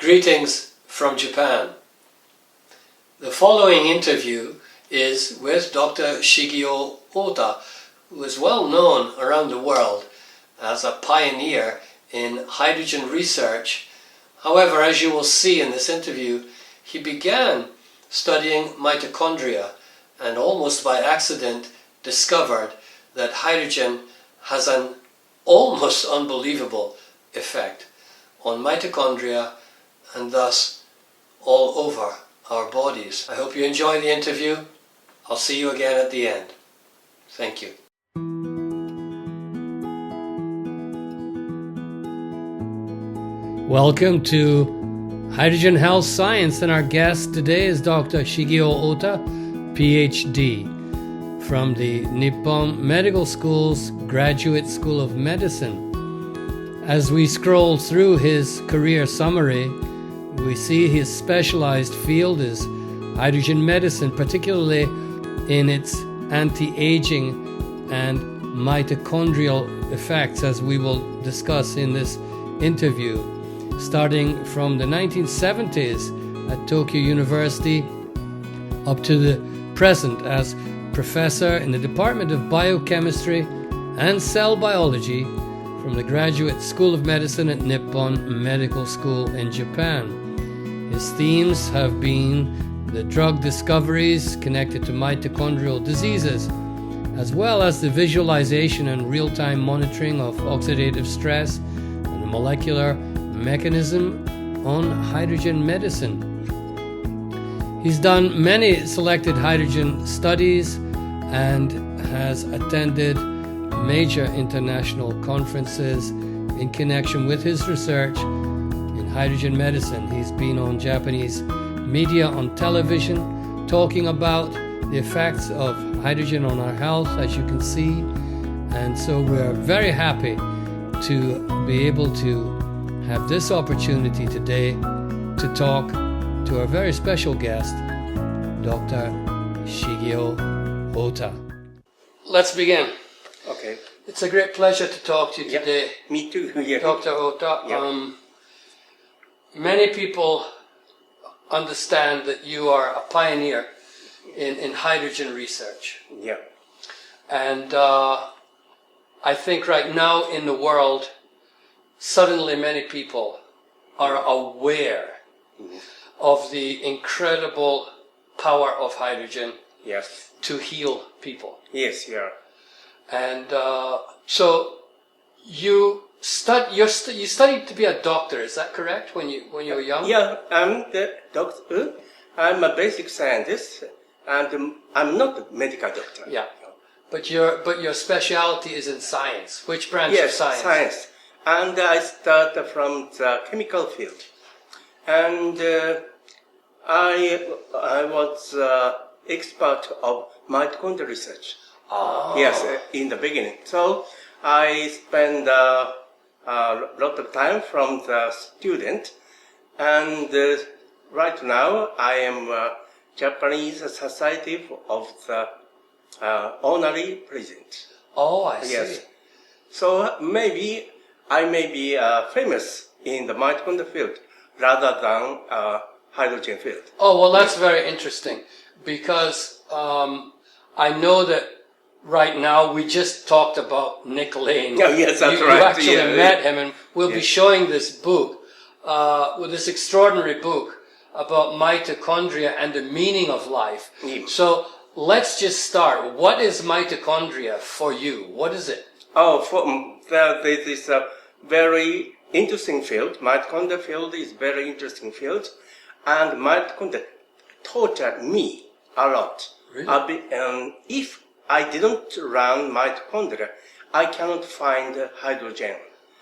Greetings from Japan. The following interview is with Dr. Shigeo Ohta, who is well known around the world as a pioneer in hydrogen research. However, as you will see in this interview, he began studying mitochondria and almost by accident discovered that hydrogen has an almost unbelievable effect on mitochondria and thus all over our bodies. I hope you enjoy the interview. I'll see you again at the end. Thank you. Welcome to Hydrogen Health Science, and our guest today is Dr. Shigeo Ohta, PhD, from the Nippon Medical School's Graduate School of Medicine. As we scroll through his career summary, we see his specialized field is hydrogen medicine, particularly in its anti-aging and mitochondrial effects, as we will discuss in this interview. Starting from the 1970s at Tokyo University up to the present as professor in the Department of Biochemistry and Cell Biology from the Graduate School of Medicine at Nippon Medical School in Japan. His themes have been the drug discoveries connected to mitochondrial diseases, as well as the visualization and real-time monitoring of oxidative stress and the molecular mechanism on hydrogen medicine. He's done many selected hydrogen studies and has attended major international conferences in connection with his research in hydrogen medicine. He's been on Japanese media on television talking about the effects of hydrogen on our health, as you can see. And so we're very happy to be able to have this opportunity today to talk to our very special guest, Dr. Shigeo Ohta. Let's begin. Okay. It's a great pleasure to talk to you today. Me too. Yeah. Dr. Ohta. Many people understand that you are a pioneer in hydrogen research. Yeah. And I think right now in the world, suddenly many people are aware of the incredible power of hydrogen to heal people. Yes, yeah. And so you studied to be a doctor, is that correct, when you were young? Yeah, I'm the doctor. I'm a basic scientist, and I'm not a medical doctor. Yeah. But your specialty is in science. Which branch of science? Yes, science. And I start from the chemical field. And I was expert of mitochondria research. Oh. Yes, in the beginning. So I spend a lot of time from the student, and right now I am Japanese Society of the honorary president. Oh, I see. Yes. So maybe I may be famous in the mitochondria field rather than hydrogen field. Oh, well, that's very interesting, because I know that right now we just talked about Nick Lane. Oh, yes, that's you right. You actually met him, and we'll be showing this book, with this extraordinary book about mitochondria and the meaning of life. Yeah. So let's just start. What is mitochondria for you? What is it? Oh, this is a very interesting field. Mitochondria field is very interesting field, and mitochondria taught me a lot. Really? If I didn't run mitochondria, I cannot find hydrogen.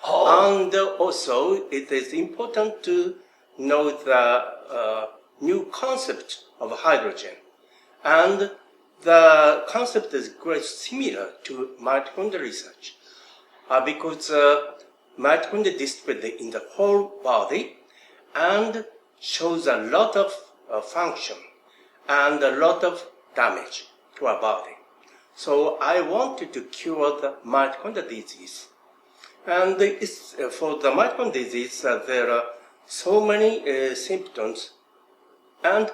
Oh. And also, it is important to know the new concept of hydrogen. And the concept is quite similar to mitochondria research, because mitochondria distribute in the whole body and shows a lot of function and a lot of damage to our body. So I wanted to cure the mitochondria disease. And for the mitochondria disease, there are so many symptoms. And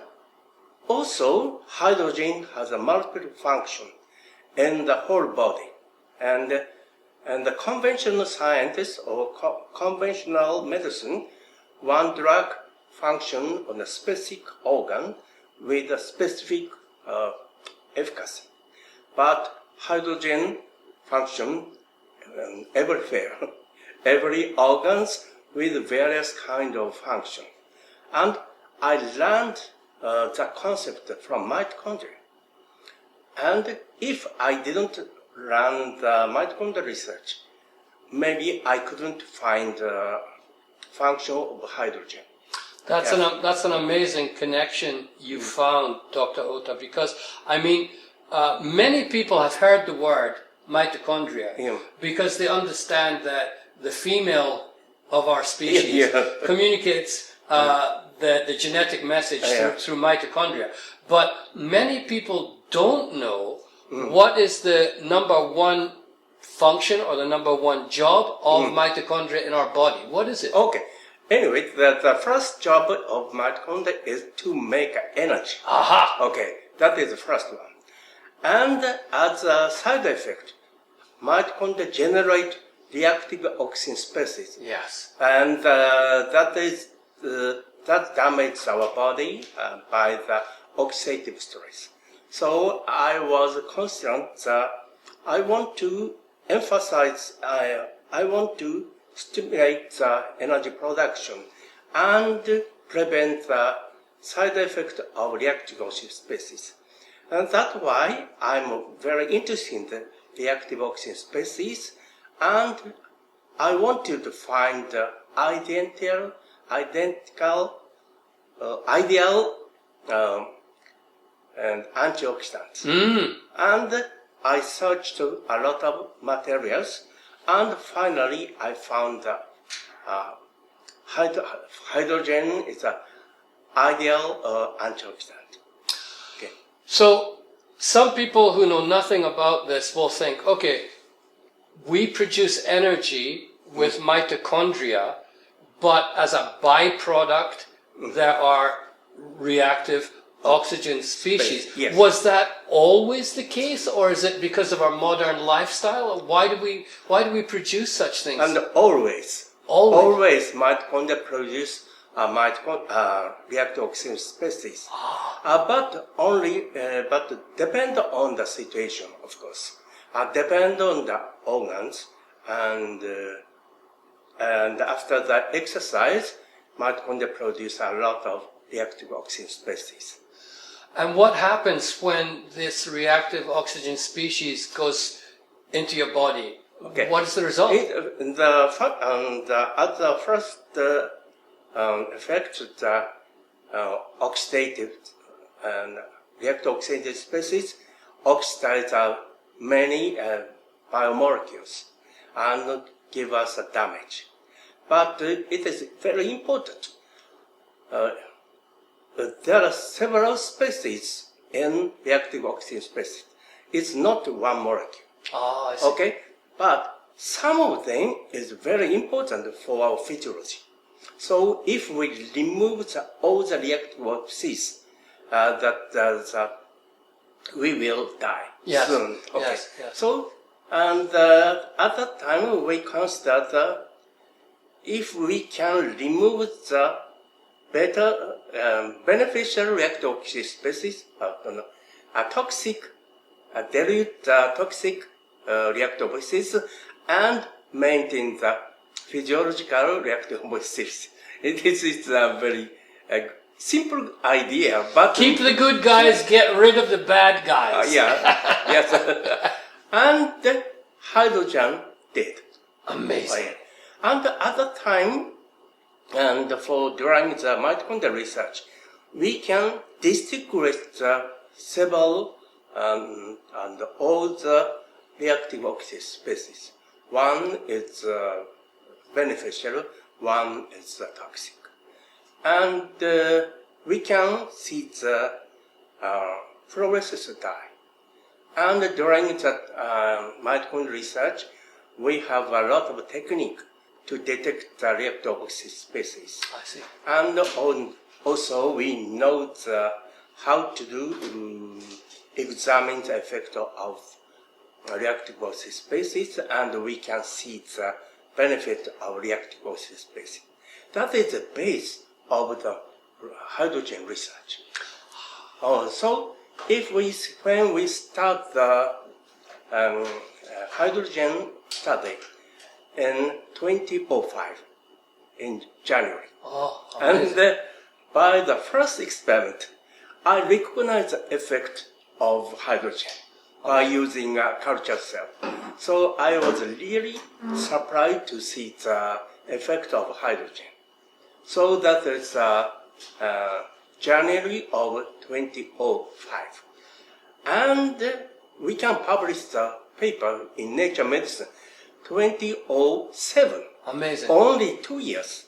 also, hydrogen has a multiple function in the whole body. And the conventional scientists or conventional medicine, one drug function on a specific organ with a specific efficacy. But hydrogen function everywhere, every organs with various kind of function. And I learned the concept from mitochondria. And if I didn't run the mitochondria research, maybe I couldn't find the function of hydrogen. That's an amazing connection you found, Dr. Ohta, because, I mean, many people have heard the word mitochondria because they understand that the female of our species communicates the genetic message through mitochondria. But many people don't know what is the number one function or the number one job of mitochondria in our body. What is it? Okay. Anyway, the first job of mitochondria is to make energy. Aha! Okay, that is the first one. And as a side effect, mitochondria generate reactive oxygen species. Yes. And that damages our body by the oxidative stress. So I was concerned that I want to emphasize, I want to stimulate the energy production and prevent the side effect of reactive oxygen species. And that's why I'm very interested in the reactive oxygen species, and I wanted to find the ideal and antioxidants. And I searched a lot of materials, and finally I found that hydrogen is an ideal antioxidant. Okay. So some people who know nothing about this will think, okay, we produce energy with mitochondria, but as a byproduct, there are reactive oxygen species. Yes. Was that always the case, or is it because of our modern lifestyle? Why do we produce such things? And always mitochondria produce reactive oxygen species. But depend on the situation, of course. Depend on the organs, and after the exercise, mitochondria produce a lot of reactive oxygen species. And what happens when this reactive oxygen species goes into your body? Okay. What is the result? At the first effect, the oxidative and reactive oxygen species oxidize many biomolecules and give us a damage. But it is very important. There are several species in reactive oxygen species. It's not one molecule. I see. Okay? But some of them is very important for our physiology. So if we remove all the reactive species, we will die soon. Okay. Yes. So, and at that time we consider that if we can remove the better beneficial reactive oxygen species, dilute the toxic reactive species, and maintain the physiological reactive species. It is a very simple idea, but Keep the good guys, get rid of the bad guys. Yes. And the hydrogen did. Amazing. And at that time, and during the mitochondrial research, we can distinguish the several and all the reactive oxygen species. One is beneficial, one is toxic. And we can see the fluorescence dye. And during the mitochondrial research, we have a lot of technique to detect the reactive oxygen species. I see. And also we know how to examine the effect of reactive oxygen species, and we can see the benefit of reactive oxygen species. That is the base of the hydrogen research. So when we start the hydrogen study in 2005 in January. And by the first experiment, I recognized the effect of hydrogen by using a culture cell. So I was really surprised to see the effect of hydrogen. So that is January of 2005. And we can publish the paper in Nature Medicine 2007. Amazing. Only 2 years,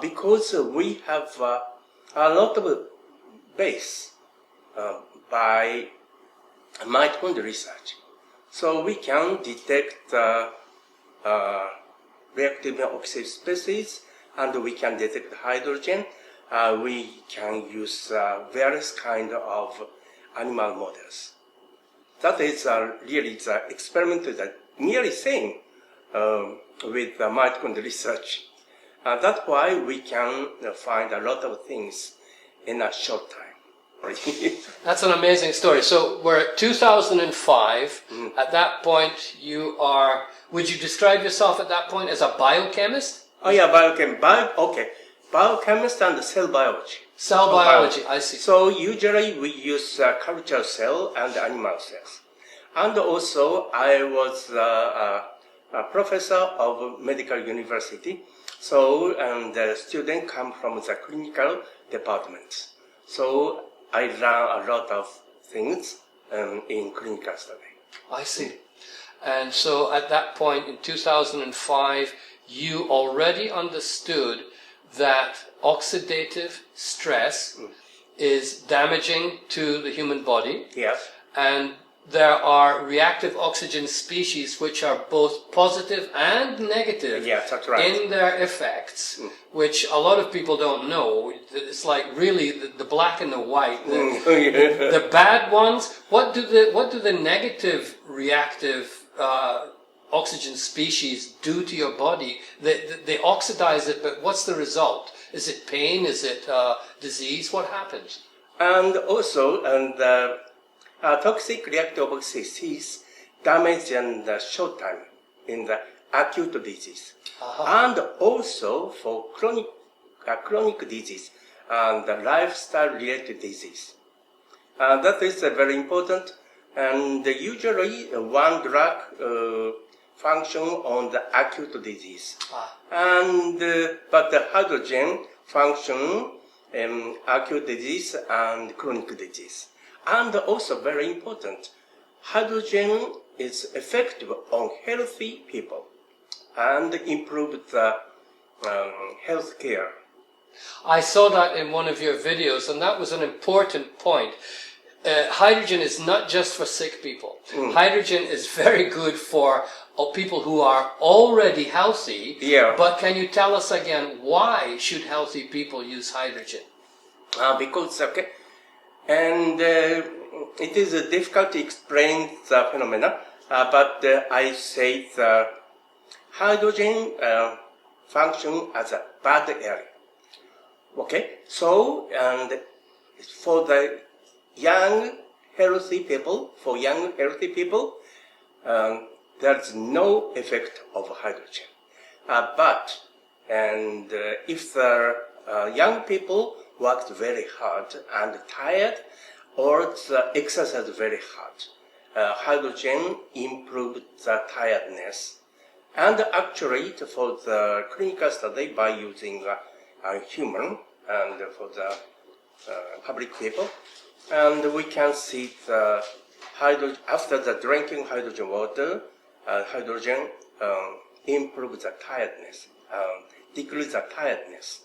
because we have a lot of base by mitochondria research. So we can detect reactive oxygen species, and we can detect hydrogen. We can use various kind of animal models. That is really the experiment that nearly same with the mitochondria research. That's why we can find a lot of things in a short time. That's an amazing story. So we're at 2005. At that point, would you describe yourself at that point as a biochemist? Oh yeah, biochemist and cell biology. Cell biology, I see. So usually we use culture cell and animal cells. And also I was a professor of medical university. So the students come from the clinical department. So I learn a lot of things in clinical study. I see. And so at that point in 2005, you already understood that oxidative stress is damaging to the human body. Yes. And there are reactive oxygen species which are both positive and negative That's right. in their effects, which a lot of people don't know. It's like really the black and the white. The bad ones. What do the negative reactive oxygen species do to your body? They oxidize it, but what's the result? Is it pain? Is it disease? What happens? And also, toxic reactive oxygen species damage in the short time in the acute disease, and also for chronic disease and the lifestyle-related disease. That is very important. And usually one drug function on the acute disease, but the hydrogen function in acute disease and chronic disease. And also very important, hydrogen is effective on healthy people and improve the health care. I saw that in one of your videos, and that was an important point. Hydrogen is not just for sick people. Hydrogen is very good for people who are already healthy. Yeah. But can you tell us again, why should healthy people use hydrogen? Because, and it is difficult to explain the phenomena, but I say the hydrogen function as a bad area. Okay, so, and for the young healthy people, there's no effect of hydrogen. But if the young people worked very hard and tired, or exercise very hard, hydrogen improved the tiredness. And actually, for the clinical study by using a human and for the public people, and we can see the hydrogen after the drinking hydrogen water, hydrogen improves the tiredness, decrease the tiredness,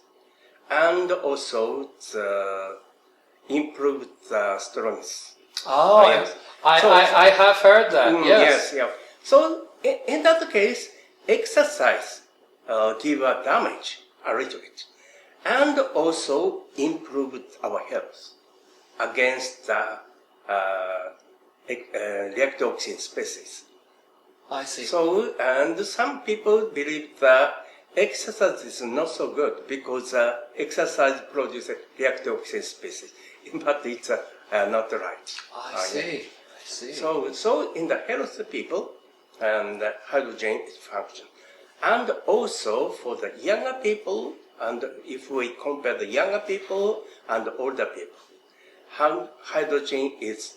and also improve the strength. Oh, yes. I have heard that. Yes. Yes. Yeah. So in that case, exercise give a damage a little bit, and also improve our health against the reactive oxygen species. I see. So, and some people believe that exercise is not so good because exercise produces reactive oxygen species. In fact, it's not right. I see. I see. So in the healthy people, and hydrogen is function. And also for the younger people, and if we compare the younger people and older people, hydrogen is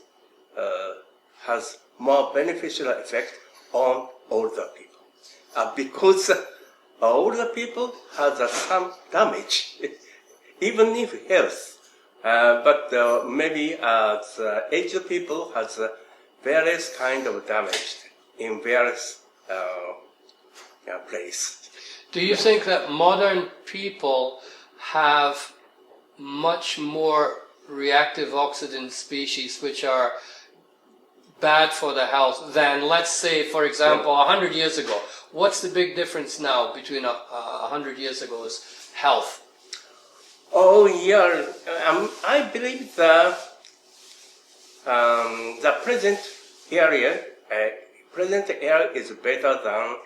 has more beneficial effect on older people because older people has some damage, even if health, but maybe aged people has various kind of damage in various place. Do you think that modern people have much more reactive oxygen species which are bad for the health than, let's say, for example, 100 years ago? What's the big difference now between 100 years ago's health? Oh, yeah. I believe the present area is better than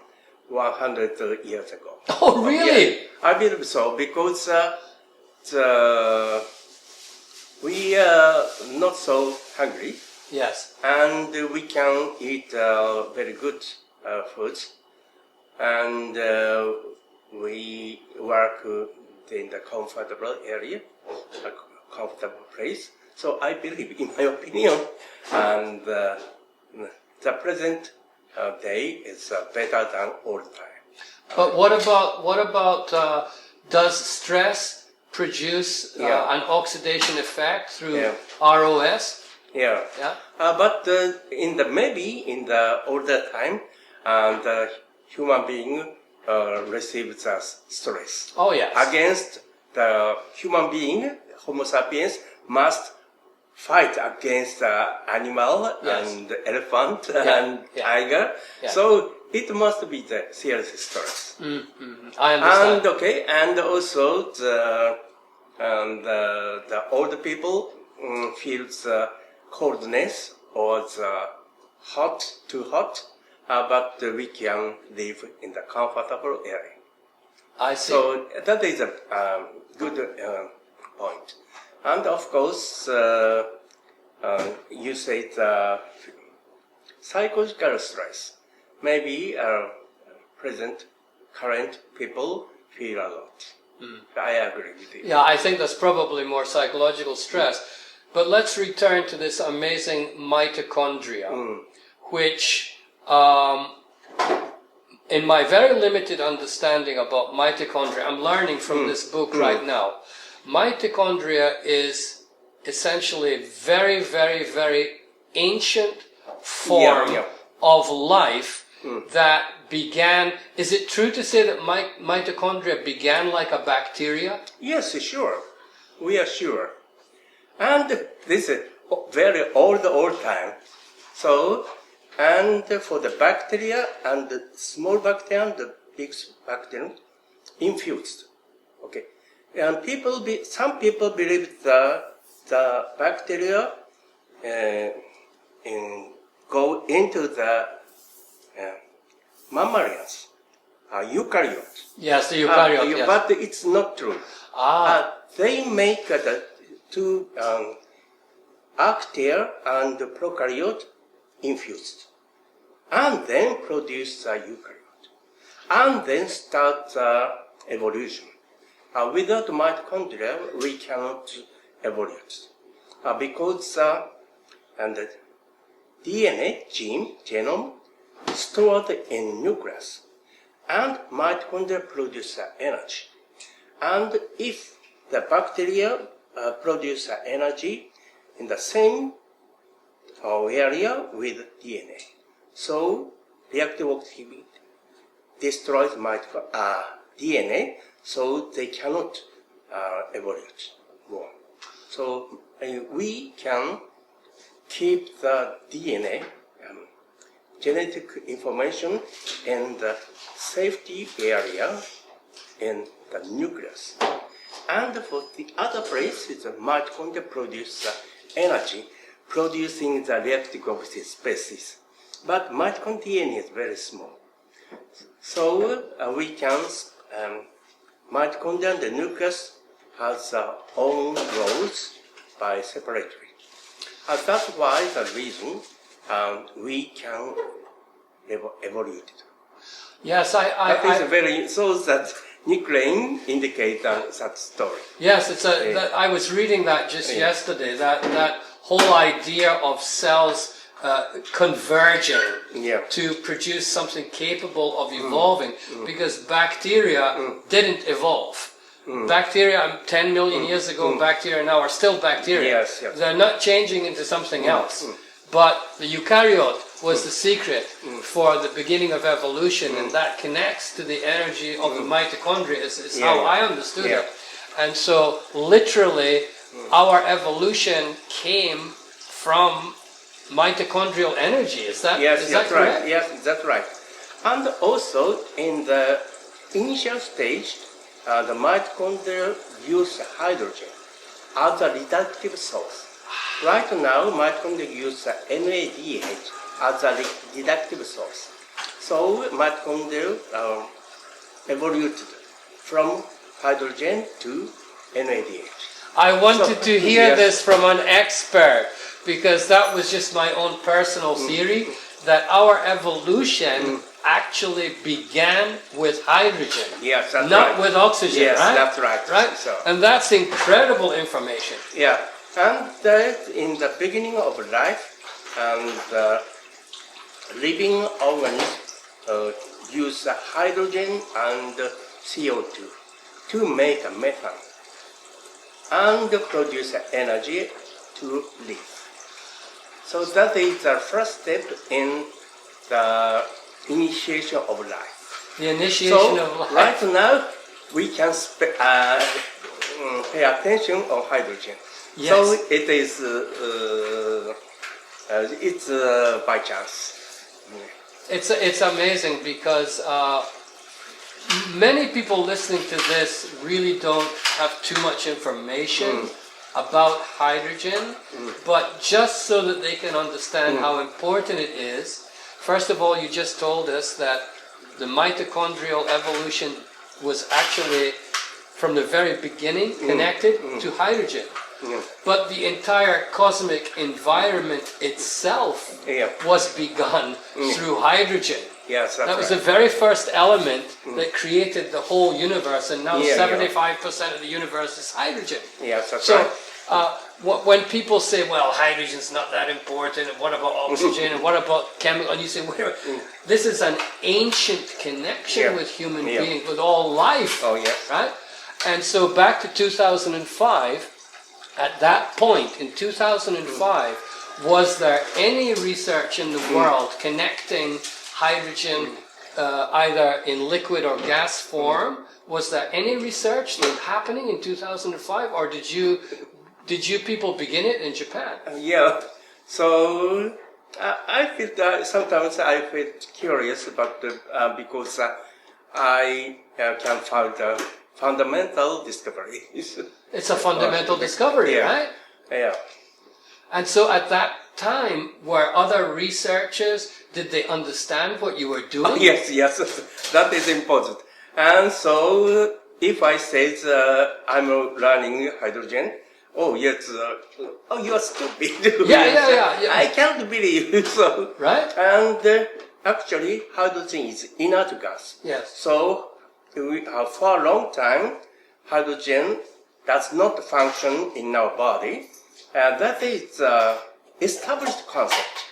100 years ago. Oh, really? Yeah, I believe so because we are not so hungry. Yes. And we can eat very good foods, and we work in the comfortable area, a comfortable place. So I believe, in my opinion, and the present day is better than all time. But what about does stress produce an oxidation effect through ROS? Yeah. But in the older time, the human being receives stress. Oh yes. Against the human being, Homo sapiens must fight against animal and elephant and tiger. Yeah. So it must be the serious stress. Mm-hmm. I understand. And also the older people feels coldness or too hot, but we can live in the comfortable area. I see. So that is a good point. And of course, you said psychological stress. Maybe current people feel a lot. I agree with you. Yeah, I think that's probably more psychological stress. But let's return to this amazing mitochondria, which, in my very limited understanding about mitochondria, I'm learning from this book right now. Mitochondria is essentially a very, very, very ancient form of life that began. Is it true to say that mitochondria began like a bacteria? Yes, sure. We are sure. And this is very old time. So, and for the bacteria and the small bacteria and the big bacteria infused. Okay. And some people believe that the bacteria go into the mammalians, eukaryotes. Yes, the eukaryote. Yes. But it's not true. They make the two archaea and prokaryote infused, and then produce a eukaryote, and then start evolution. Without mitochondria, we cannot evolve because and the DNA genome stored in nucleus, and mitochondria produce energy. And if the bacteria produce energy in the same area with DNA, so reactive oxygen destroys DNA, so they cannot evolve more. So we can keep the DNA genetic information in the safety area in the nucleus. And for the other place, the mitochondria produce energy, producing the electric species. But mitochondria is very small. So we can, mitochondria and the nucleus has their own roles by separately. That's why the reason we can evolve. Yes, so that nickname indicates that story. Yes, I was reading that just yesterday. That whole idea of cells converging to produce something capable of evolving, because bacteria didn't evolve. Bacteria 10 million years ago, bacteria now are still bacteria. Yes. They're not changing into something else. But the eukaryote was the secret for the beginning of evolution, and that connects to the energy of the mitochondria, is how I understood it. And so, literally, our evolution came from mitochondrial energy. Is that correct? Right. Yes, that's right. And also, in the initial stage, the mitochondria use hydrogen as a reductive source. Right now, mitochondria use NADH as a reductive source. So mitochondria evolved from hydrogen to NADH. I wanted to hear this from an expert, because that was just my own personal theory, that our evolution actually began with hydrogen, not with oxygen, yes, right? That's right. Right? So. And that's incredible information. Yeah, and that in the beginning of life, and living organisms use hydrogen and CO2 to make methane and produce energy to live. So that is the first step in the initiation of life. The initiation of life. Right now, we can pay attention on hydrogen. Yes. So it is it's by chance. It's amazing, because many people listening to this really don't have too much information about hydrogen, but just so that they can understand how important it is. First of all, you just told us that the mitochondrial evolution was actually, from the very beginning, connected to hydrogen. But the entire cosmic environment itself was begun through hydrogen. Yes, that's that was right. the very first element that created the whole universe, and now 75% of the universe is hydrogen. Yes, that's so, right. When people say, well, hydrogen's not that important, and what about oxygen, and what about chemical, and you say, wait a minute, this is an ancient connection with human beings, with all life, right? And so back to 2005, at that point, in 2005, was there any research in the world connecting hydrogen either in liquid or gas form? Was there any research that was happening in 2005, or did you people begin it in Japan? So I feel that sometimes I feel curious about because I can find fundamental discoveries. It's a fundamental discovery, right? Yeah. And so at that time, were other researchers, did they understand what you were doing? Yes, that is important. And so if I say I'm learning hydrogen, you are stupid. Yeah. I can't believe you. So, right? And actually, hydrogen is inert gas. Yes. So for a long time, hydrogen does not function in our body. That is established concept.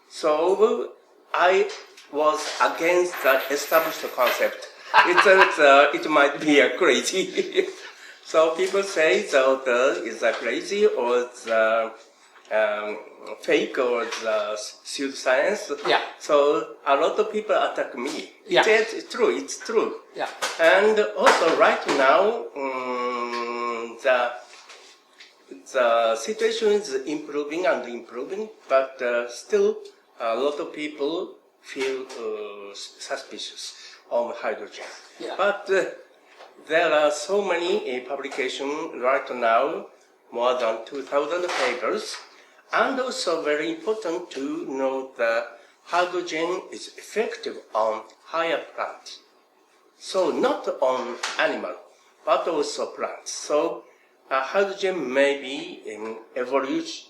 So I was against that established concept. It might be crazy. So people say that it's crazy, or it's fake, or it's pseudoscience. Yeah. So a lot of people attack me. Yeah. It's true. Yeah. And also right now, the situation is improving, but still a lot of people feel suspicious. of hydrogen. Yeah. But there are so many publications right now, more than 2,000 papers, and also very important to know that hydrogen is effective on higher plants. So not on animal, but also plants. So hydrogen may be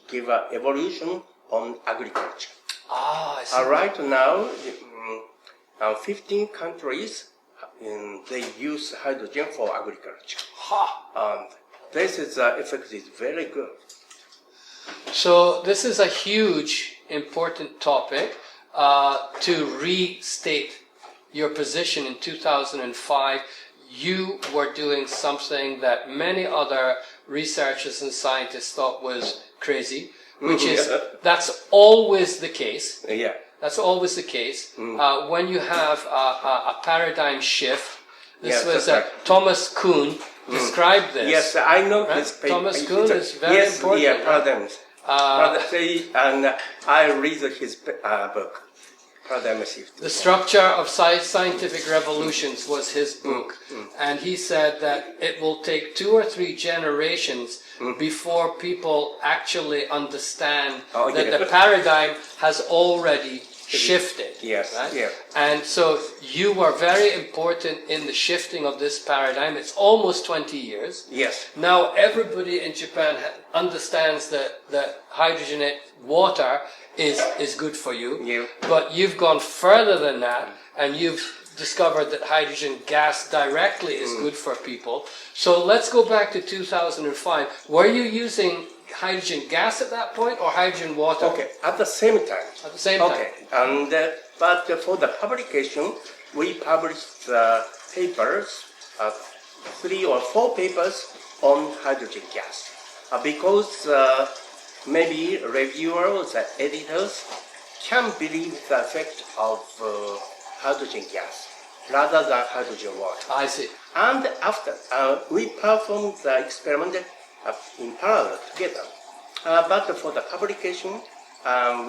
give evolution on agriculture. I see. Right now, 15 countries they use hydrogen for agriculture. And this effect is very good. So this is a huge, important topic. To restate your position in 2005, you were doing something that many other researchers and scientists thought was crazy, which is, that's always the case. Yeah. That's always the case. When you have a paradigm shift, this was Thomas Kuhn described this. Yes, I know right? this paper. Thomas Kuhn is very important. Yeah, paradigms. And I read his book, Paradigm Shift. The Structure of Scientific Revolutions was his book, and he said that it will take 2 or 3 generations before people actually understand that the paradigm has already shifted. Yes, right? yeah. And so you were very important in the shifting of this paradigm. It's almost 20 years. Yes. Now everybody in Japan understands that hydrogenated water is good for you. Yeah. But you've gone further than that, and you've discovered that hydrogen gas directly is good for people. So let's go back to 2005. Were you using hydrogen gas at that point, or hydrogen water? Okay, at the same time. At the same time. Okay, and but for the publication, we published papers, 3 or 4 papers on hydrogen gas, because maybe reviewers and editors can believe the effect of hydrogen gas rather than hydrogen water. I see. And after, we performed the experiment in parallel together. But for the publication,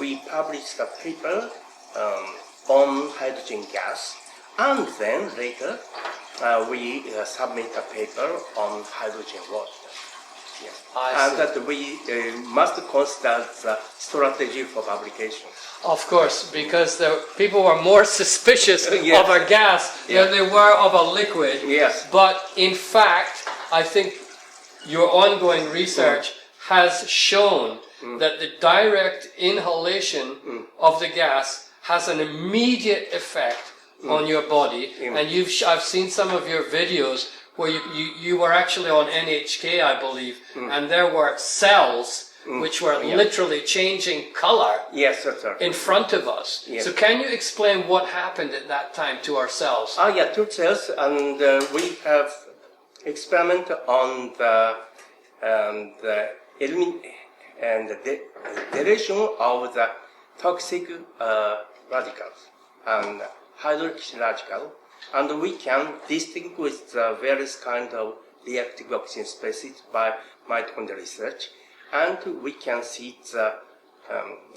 we published a paper on hydrogen gas, and then later we submit a paper on hydrogen water. Yeah. And that we must consider the strategy for publication. Of course, because the people were more suspicious of a gas than they were of a liquid. Yes. But in fact, I think your ongoing research has shown that the direct inhalation of the gas has an immediate effect on your body. And I've seen some of your videos where you were actually on NHK, I believe, and there were cells which were literally changing color in front of us. Yes. So can you explain what happened at that time to our cells? To cells, and we have experiment on the deletion of the toxic radicals and hydroxy radical, and we can distinguish the various kind of reactive oxygen species by mitochondria research, and we can see the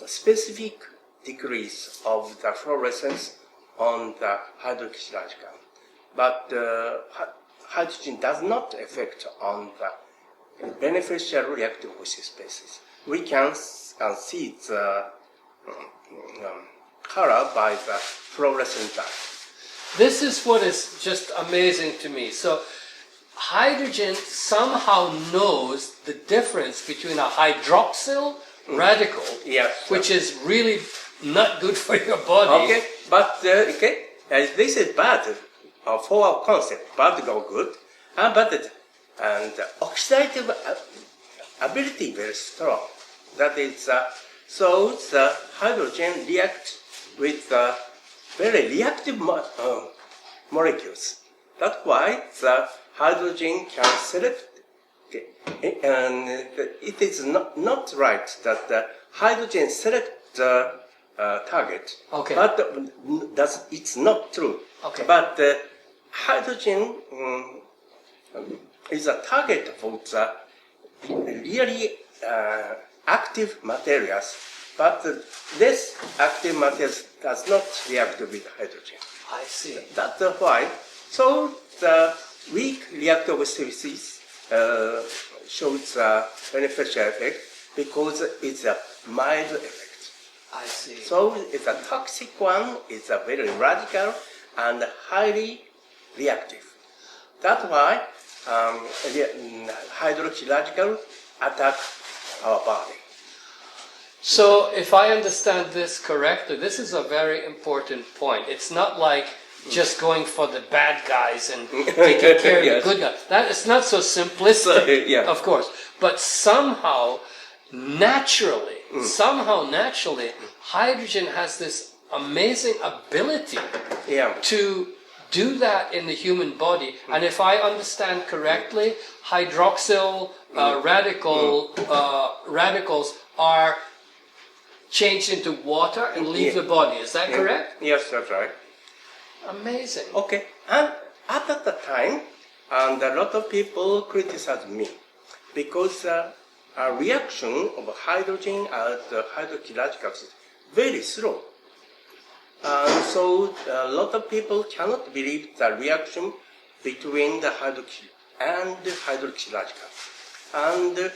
specific degrees of the fluorescence on the hydroxy radical. But hydrogen does not affect on the beneficial reactive oxygen species. We can see the color by the fluorescent dye. This is what is just amazing to me. So hydrogen somehow knows the difference between a hydroxyl radical, which is really not good for your body. Okay, but this is bad for our concept, bad or good, but and oxidative ability very strong. That is, so the hydrogen reacts with very reactive molecules. That's why the hydrogen can select, and it is not right that the hydrogen select the target. Okay. But it's not true. Okay. But hydrogen is a target for the really active materials, but this active materials does not react with hydrogen. I see. That's why. So the weak reactive species shows a beneficial effect because it's a mild effect. I see. So it's a toxic one, it's a very radical and highly reactive. That's why hydrogeological attack our body. So, if I understand this correctly, this is a very important point. It's not like just going for the bad guys and taking care of the good guys. That is not so simplistic, Yeah. of course. But somehow, naturally, hydrogen has this amazing ability Yeah. to do that in the human body. And if I understand correctly, hydroxyl radicals are changed into water and leave the body. Is that correct? Yes, that's right. Amazing. Okay, and at that time, and a lot of people criticized me because a reaction of hydrogen and hydrogeological is very slow. And so a lot of people cannot believe the reaction between the hydrogen and the hydrogeological. And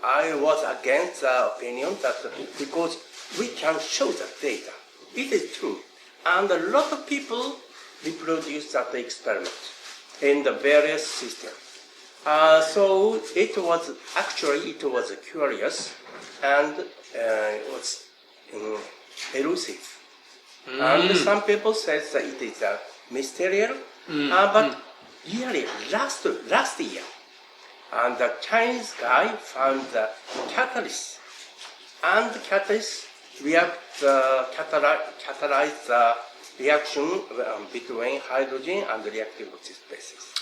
I was against the opinion that because we can show the data. It is true. And a lot of people reproduced that experiment in the various systems. So it was curious and it was elusive. And some people said that it is mysterious, but really last year, and the Chinese guy found the catalyst, and the catalyst catalyze the reaction between hydrogen and reactive species.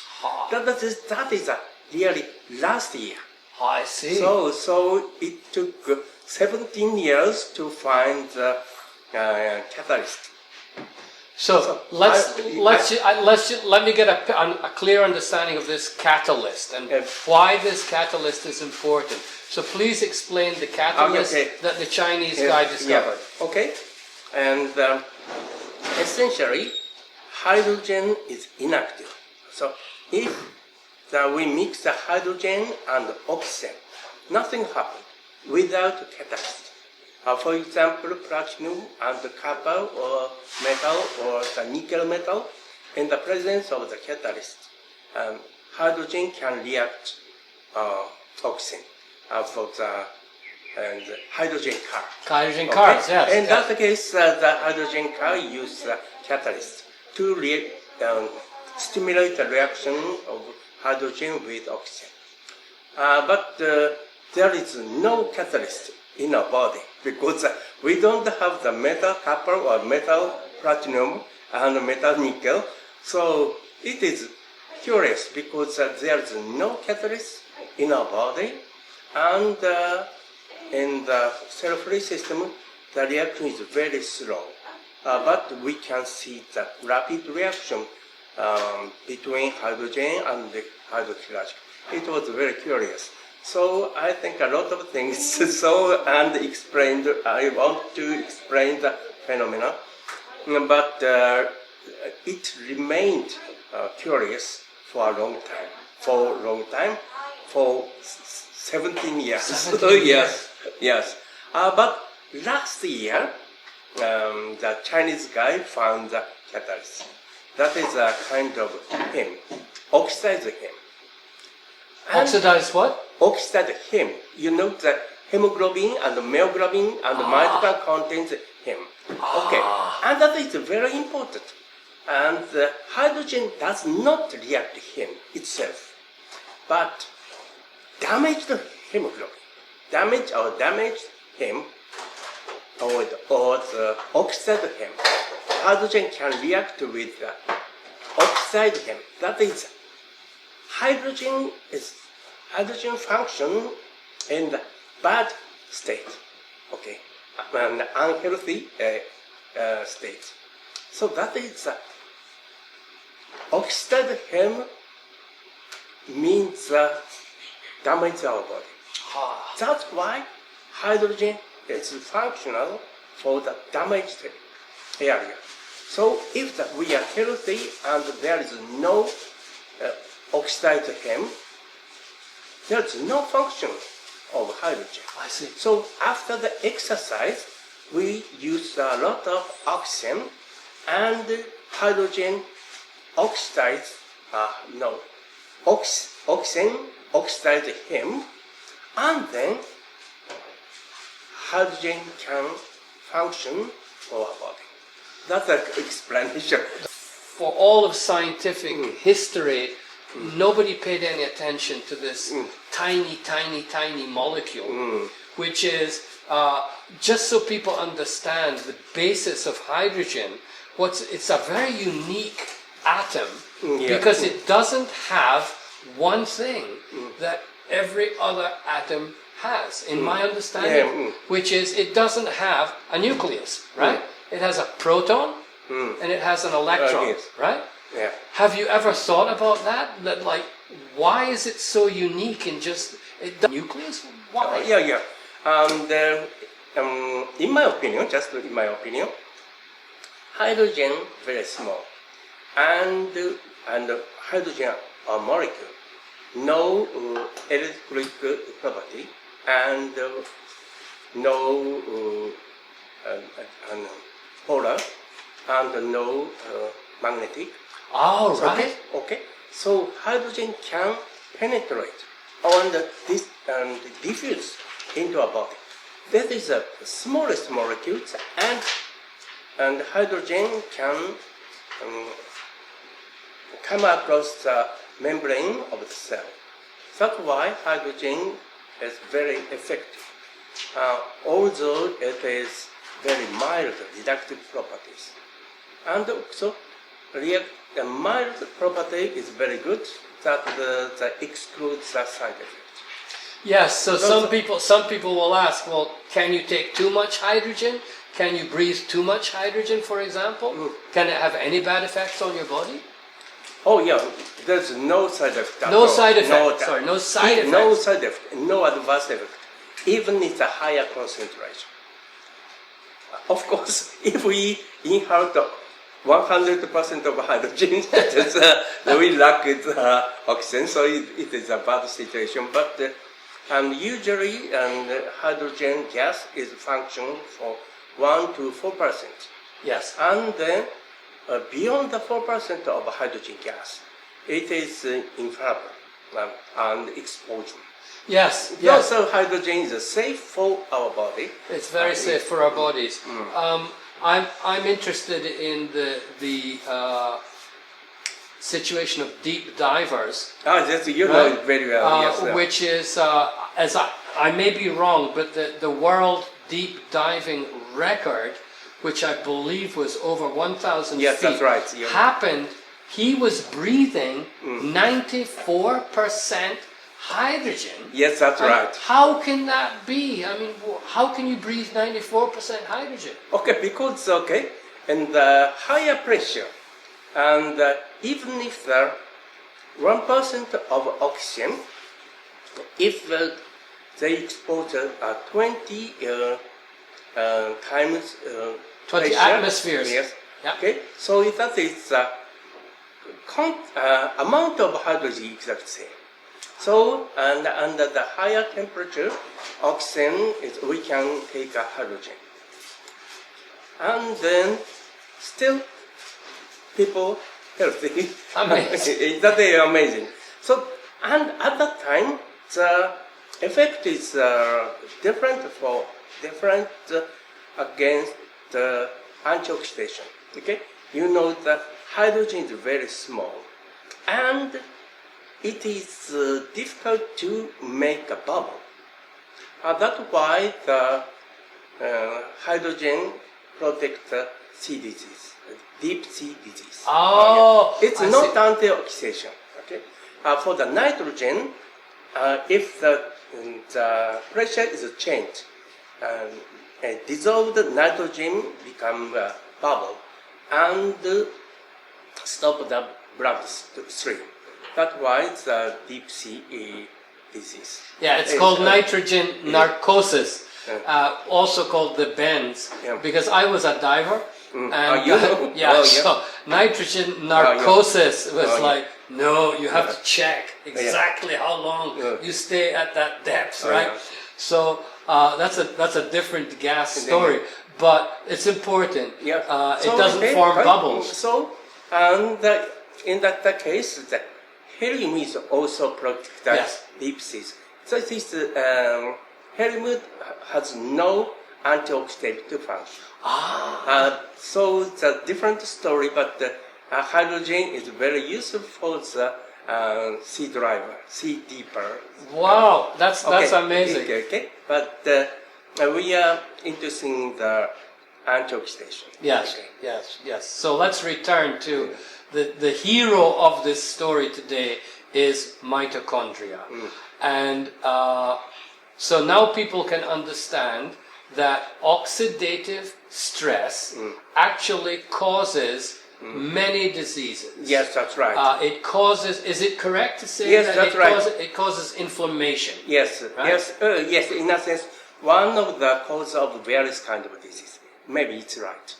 That is really last year. I see. So it took 17 years to find the catalyst. So let me get a clear understanding of this catalyst and why this catalyst is important. So please explain the catalyst that the Chinese guy discovered. Yeah. Okay, and essentially, hydrogen is inactive. So if we mix the hydrogen and oxygen, nothing happens without catalyst. For example, platinum and copper or metal or the nickel metal, in the presence of the catalyst, hydrogen can react oxygen for the hydrogen car. Hydrogen cars, yes. In that case, the hydrogen car uses catalyst to stimulate the reaction of hydrogen with oxygen. But there is no catalyst in our body because we don't have the metal copper or metal platinum and metal nickel. So it is curious because there is no catalyst in our body, and in the cell-free system the reaction is very slow. But we can see the rapid reaction between hydrogen and the hydrogeological. It was very curious. So I think a lot of things explained. I want to explain the phenomena, but it remained curious for a long time. For 17 years. 17 years. Yes. But last year, the Chinese guy found the catalyst. That is a kind of heme, oxidized heme. Oxidized what? Oxidized heme. You know that hemoglobin and myoglobin and mitochondria contains heme. Okay, and that is very important. And hydrogen does not react heme itself, but damaged hemoglobin, damaged heme, or the oxidized heme. Hydrogen can react with the oxidized heme. That is, hydrogen function in the bad state, okay, an unhealthy state. So that is oxidized heme means damage our body. That's why hydrogen is functional for the damaged area. So if we are healthy and there is no oxidized hem, there is no function of hydrogen. I see. So after the exercise, we use a lot of oxygen and hydrogen oxidized, oxygen oxidized hem, and then hydrogen can function for our body. That's the explanation. For all of scientific history, nobody paid any attention to this tiny molecule, which is, just so people understand the basis of hydrogen, it's a very unique atom because it doesn't have one thing that every other atom has, in my understanding, which is it doesn't have a nucleus, right? It has a proton and it has an electron, yes. right? Yeah. Have you ever thought about that? That like, why is it so unique in just the nucleus? Why? Yeah. And in my opinion, hydrogen very small, and hydrogen molecule, no electric property, and no polar, and no magnetic. Oh, right. Okay. So hydrogen can penetrate and diffuse into our body. That is the smallest molecules, and hydrogen can come across the membrane of the cell. That's why hydrogen is very effective, although it is very mild reductive properties. And also, the mild property is very good, that excludes the side effect. Yes, so some people will ask, well, can you take too much hydrogen? Can you breathe too much hydrogen, for example? Can it have any bad effects on your body? Oh yeah, there's no side effect at No all. side effect, no side effect. No side effect, no adverse effect, even it's a higher concentration. Of course, if we inhale 100% of hydrogen, we lack oxygen, so it is a bad situation. But usually, hydrogen gas is function for 1 to 4%. Yes. And then beyond the 4% of hydrogen gas, it is inflammable and explosion. Yes. Also, hydrogen is safe for our body. It's very safe for our bodies. I'm interested in the situation of deep divers. Yes, you know it very well. Yes, which is, as I may be wrong, but the world deep diving record, which I believe was over 1,000 yes, feet, that's right. happened. He was breathing 94% hydrogen. Yes, that's right. How can that be? I mean, how can you breathe 94% hydrogen? Okay, because and the higher pressure, and even if the 1% of oxygen, if they expose 20 times 20 pressure, atmospheres. Yes. Yeah. Okay. So that is amount of hydrogen exactly same. So, and under the higher temperature, oxygen we can take a hydrogen. And then still people healthy. Amazing. That is amazing. So, and at that time, the effect is different against the antioxidation. Okay? You know that hydrogen is very small, and it is difficult to make a bubble. That's why the hydrogen protects sea disease, deep sea disease. Oh, it's not anti-oxidation. Okay, for the nitrogen, if the pressure is changed, dissolved nitrogen become a bubble and stop the blood stream. That's why it's a deep sea disease. Yeah, it's called nitrogen narcosis, also called the bends. Yeah. Because I was a diver, And you know? so nitrogen narcosis was like, no, you have to check exactly how long you stay at that depth, right? So that's a different gas story, but it's important. It doesn't form bubbles. So, and in that case, the helium is also protected deep seas. So this helium has no antioxidant function. So it's a different story, but hydrogen is very useful for the sea driver, sea deeper. Wow, that's amazing. Okay. But we are interested in the antioxidation. Yes. So let's return to the hero of this story today is mitochondria. And so now people can understand that oxidative stress actually causes many diseases. Yes, that's right. It causes, is it correct to say that it causes inflammation? Yes, right? yes, in a sense, one of the causes of various kind of disease. Maybe it's right.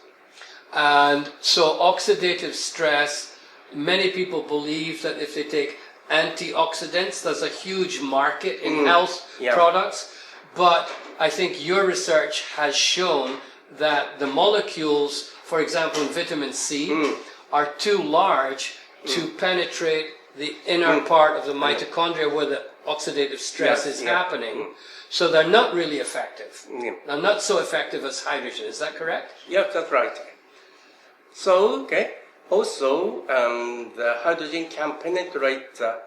And so oxidative stress, many people believe that if they take antioxidants, there's a huge market in health products. But I think your research has shown that the molecules, for example, in vitamin C, are too large to penetrate the inner part of the mitochondria where the oxidative stress is happening. So they're not really effective. They're not so effective as hydrogen. Is that correct? Yes, that's right. So, also, the hydrogen can penetrate the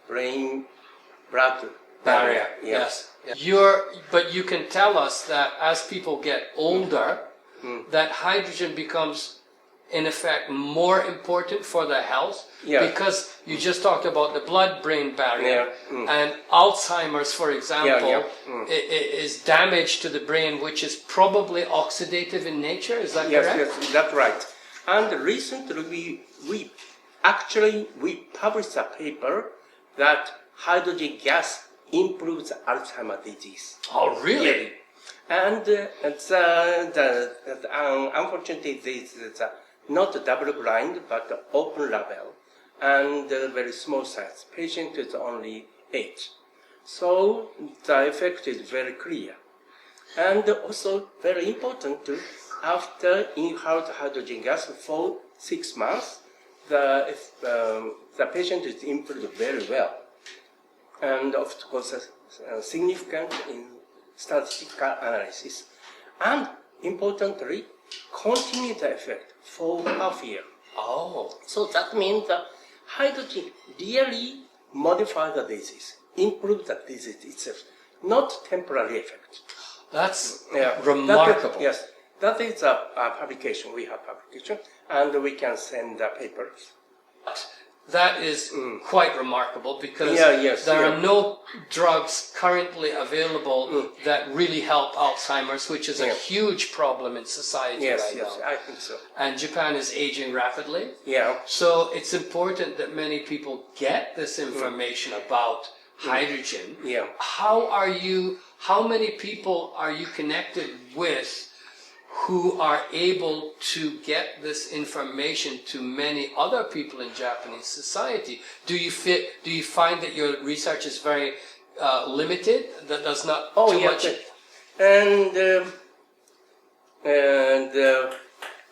brain-blood barrier. Yes. But you can tell us that as people get older, that hydrogen becomes, in effect, more important for their health because you just talked about the blood-brain barrier and Alzheimer's, for example, is damage to the brain, which is probably oxidative in nature. Is that correct? Yes, that's right. And recently we published a paper that hydrogen gas improves Alzheimer's disease. Oh, really? And unfortunately, this is not double-blind, but open label, and very small size. Patient is only 8. So the effect is very clear. And also very important, after inhaled hydrogen gas for 6 months, the patient is improved very well. And of course, significant in statistical analysis. And importantly, continue the effect for half year. Oh. So that means that hydrogen really modifies the disease, improves the disease itself, not temporary effect. That's remarkable. That is a publication. We have publication, and we can send the papers. That is quite remarkable because there are no drugs currently available that really help Alzheimer's, which is a huge problem in society right now. Yes, I think so. And Japan is aging rapidly. Yeah. So it's important that many people get this information about hydrogen. Yeah. How many people are you connected with who are able to get this information to many other people in Japanese society? Do you find that your research is very limited? That does not too much. And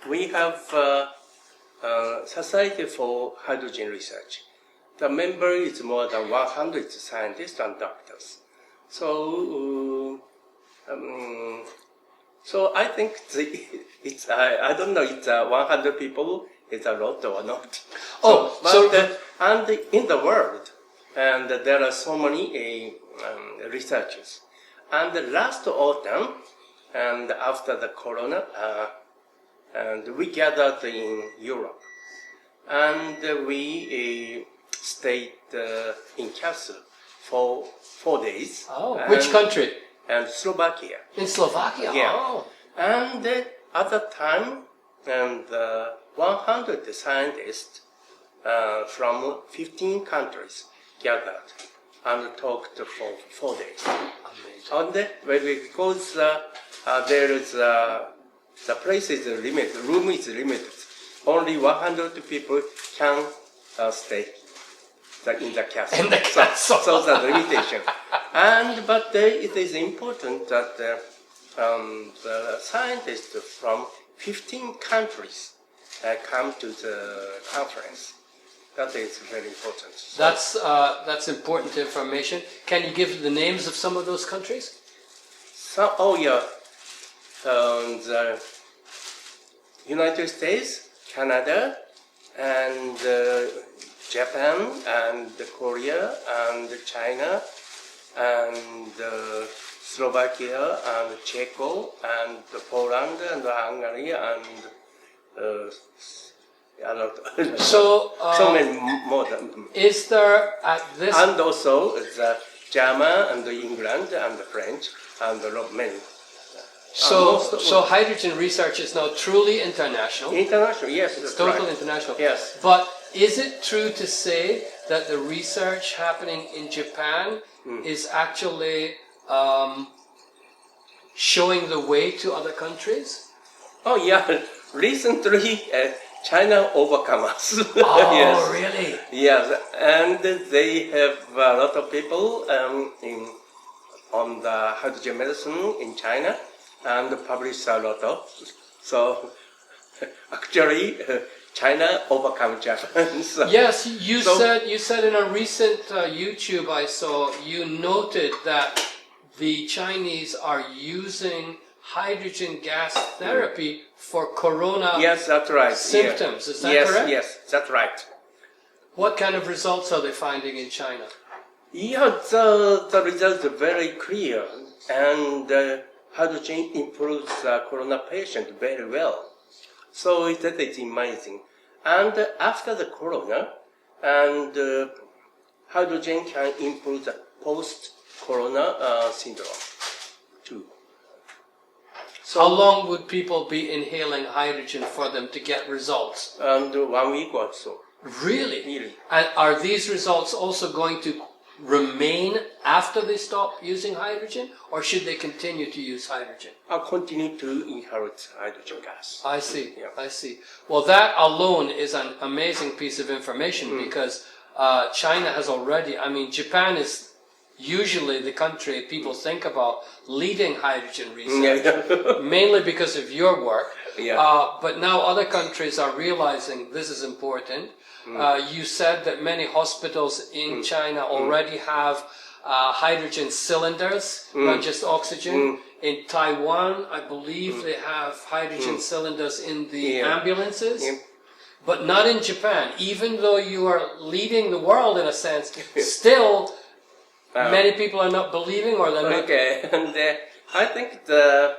we have Society for Hydrogen Research. The member is more than 100 scientists and doctors. So I think it's I don't know it's 100 people is a lot or not. And in the world, and there are so many researchers. And last autumn, and after the corona, and we gathered in Europe, and we stayed in castle for 4 days. Oh, which country? And Slovakia. In Slovakia? Yeah. Oh. And at that time, 100 scientists from 15 countries gathered and talked for 4 days. Amazing. And because there is the place is limited, room is limited. Only 100 people can stay in the castle. In the castle. So that's the limitation. But it is important that the scientists from 15 countries come to the conference. That is very important. So That's important information. Can you give the names of some of those countries? The United States, Canada, and Japan, and Korea, and China, and Slovakia, and Czechia, and Poland, and Hungary, and So many more. Is there at this... And also the German, and the England, and the French, and many. So hydrogen research is now truly international. International, yes. It's totally right. international. Yes. But is it true to say that the research happening in Japan is actually showing the way to other countries? Oh yeah, recently China overcome us. Oh, yes. really? Yes, and they have a lot of people on the hydrogen medicine in China, and publish a lot of. So actually, China overcome Japan. So, yes, you said in a recent YouTube I saw, you noted that the Chinese are using hydrogen gas therapy for corona yes, that's right. symptoms. Is that yes, correct? Yes, that's right. What kind of results are they finding in China? Yeah, the results are very clear, and hydrogen improves corona patient very well. So that is amazing. And after the corona, and hydrogen can improve the post-corona syndrome too. So, how long would people be inhaling hydrogen for them to get results? And 1 week or so. Really? Really. And are these results also going to remain after they stop using hydrogen, or should they continue to use hydrogen? I'll continue to inherit hydrogen gas. I see. Yeah. I see. Well, that alone is an amazing piece of information because China has already, I mean, Japan is usually the country people think about leading hydrogen research, mainly because of your work. Yeah. But now other countries are realizing this is important. You said that many hospitals in China already have hydrogen cylinders, not just oxygen. In Taiwan, I believe they have hydrogen cylinders in the ambulances. But not in Japan. Even though you are leading the world in a sense, still many people are not believing, or they're not. Okay, and I think the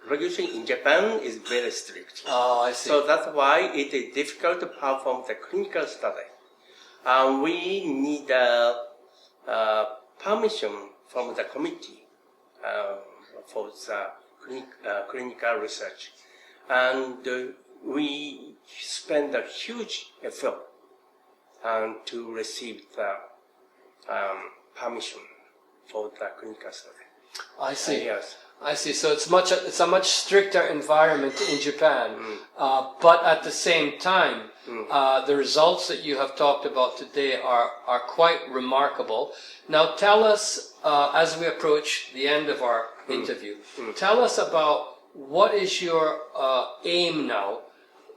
regulation in Japan is very strict. Oh, I see. So that's why it is difficult to perform the clinical study. We need permission from the committee for the clinical research. And we spend a huge effort to receive the permission for the clinical study. I see. Yes. I see. So it's a much stricter environment in Japan, but at the same time, the results that you have talked about today are quite remarkable. Now, tell us as we approach the end of our interview, tell us about what is your aim now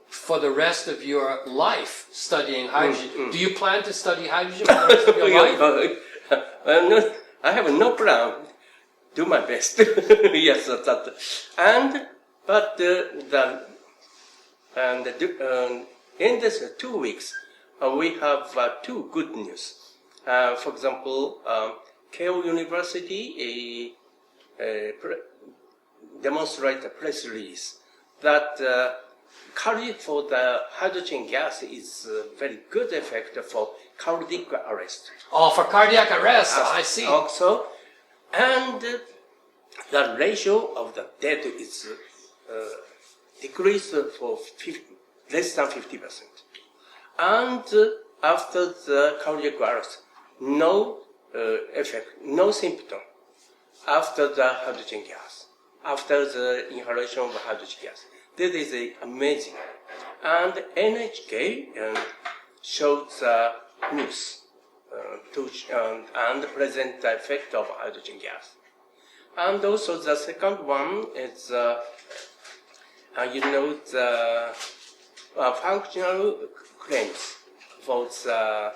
for the rest of your life studying hydrogen. Do you plan to study hydrogen for the rest of your life? I have no plan. Do my best. Yes, in this 2 weeks, we have two good news. For example, Keio University demonstrate a press release that cardiac for the hydrogen gas is a very good effect for cardiac arrest. Oh, for cardiac arrest, I see. Also, and the ratio of the death is decreased for less than 50%. And after the cardiac arrest, no effect, no symptom. after the hydrogen gas, after the inhalation of hydrogen gas. This is amazing. And NHK showed the news and present the effect of hydrogen gas. And also the second one is, the functional claims for the,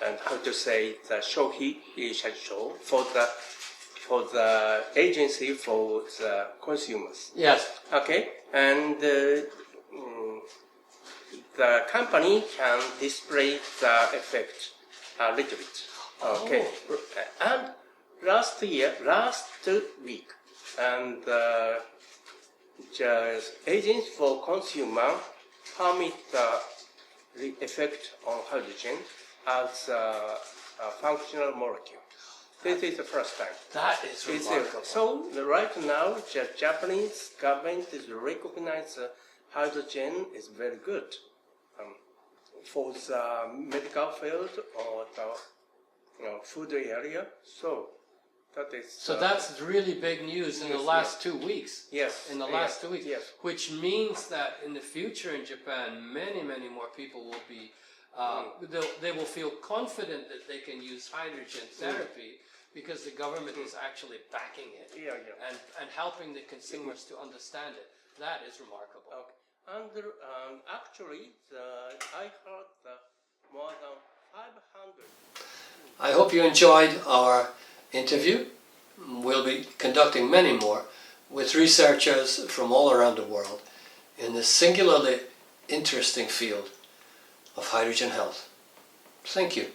and how to say, the Shohi Shacho for the agency for the consumers. Yes. Okay, and the company can display the effect a little bit. Okay, and last week, and the agency for consumer permit the effect on hydrogen as a functional molecule. This is the first time. That is remarkable. So right now, the Japanese government is recognize hydrogen is very good for the medical field or the food area. So that is. So that's really big news in the last 2 weeks. Yes. In the last 2 weeks. Yes. Which means that in the future in Japan, many more people will be. They will feel confident that they can use hydrogen therapy because the government is actually backing it and helping the consumers to understand it. That is remarkable. Okay. And actually, I heard more than 500. I hope you enjoyed our interview. We'll be conducting many more with researchers from all around the world in this singularly interesting field of hydrogen health. Thank you.